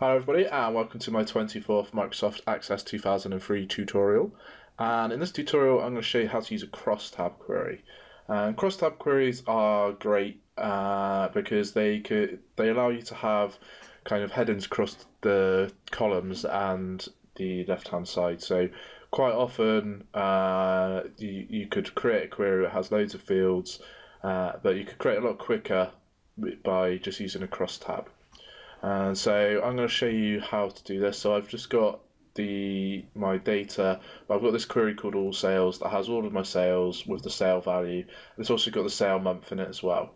Hello everybody and welcome to my 24th Microsoft Access 2003 tutorial. And in this tutorial I'm going to show you how to use a crosstab query. And crosstab queries are great because they allow you to have kind of headings across the columns and the left hand side. So quite often you could create a query that has loads of fields, but you could create a lot quicker by just using a crosstab. And so I'm going to show you how to do this. So I've just got my data. I've got this query called all sales that has all of my sales with the sale value. It's also got the sale month in it as well.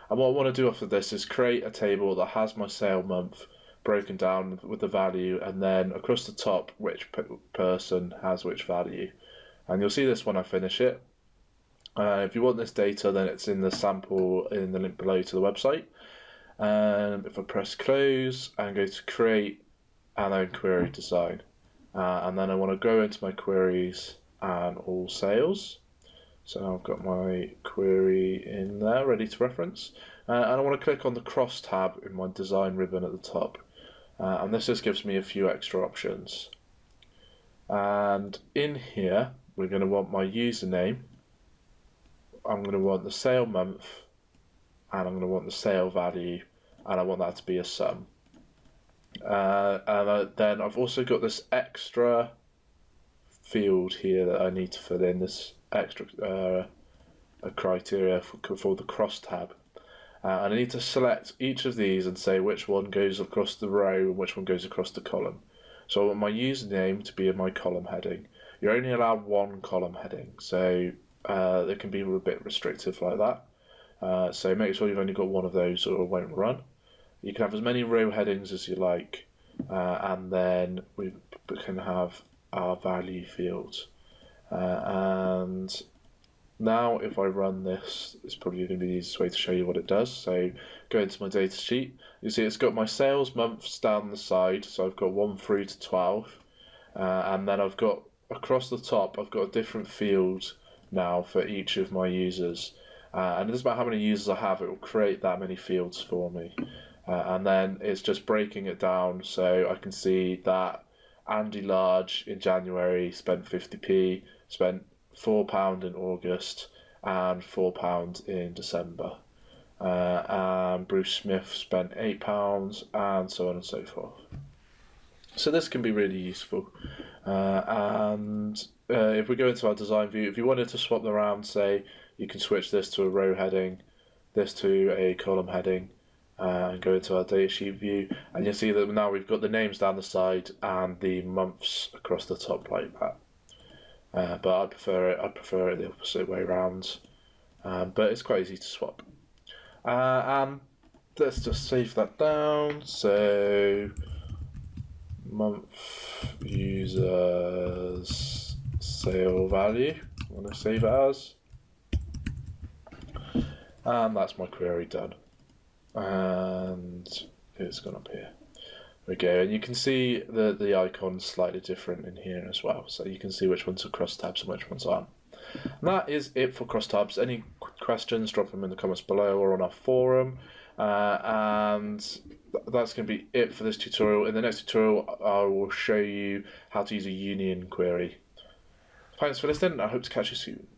And what I want to do after this is create a table that has my sale month broken down with the value, and then across the top which person has which value. And you'll see this when I finish it. If you want this data, then it's in the sample in the link below to the website. And if I press close and go to create and then query design, and then I want to go into my queries and all sales. So I've got my query in there ready to reference, and I want to click on the cross tab in my design ribbon at the top, and this just gives me a few extra options. And in here we're going to want my username, I'm going to want the sale month, and I'm going to want the sale value, and I want that to be a sum. Then I've also got this extra field here that I need to fill in, this extra criteria for the crosstab. And I need to select each of these and say which one goes across the row and which one goes across the column. So I want my username to be in my column heading. You're only allowed one column heading, so they can be a bit restrictive like that. So make sure you've only got one of those or it won't run. You can have as many row headings as you like, and then we can have our value fields. And now if I run this, it's probably going to be the easiest way to show you what it does. So go into my data sheet, you see it's got my sales months down the side, so I've got 1 through to 12, and then I've got across the top I've got a different field now for each of my users. And it doesn't matter how many users I have, it will create that many fields for me. And then it's just breaking it down, so I can see that Andy Large in January spent 50p, spent £4 in August, and £4 in December. And Bruce Smith spent £8, and so on and so forth. So this can be really useful. If we go into our design view, if you wanted to swap them around, say, you can switch this to a row heading, this to a column heading, and go into our datasheet view, and you'll see that now we've got the names down the side and the months across the top like that. But I prefer it the opposite way around. But it's quite easy to swap. And let's just save that down. So month users sale value, I'm going to save it as. And that's my query done. And it's gone up here. There we go, and you can see the icon's slightly different in here as well, so you can see which ones are crosstabs and which ones aren't. And that is it for crosstabs. Any questions, drop them in the comments below or on our forum. And that's going to be it for this tutorial. In the next tutorial I will show you how to use a union query. Thanks for listening, I hope to catch you soon.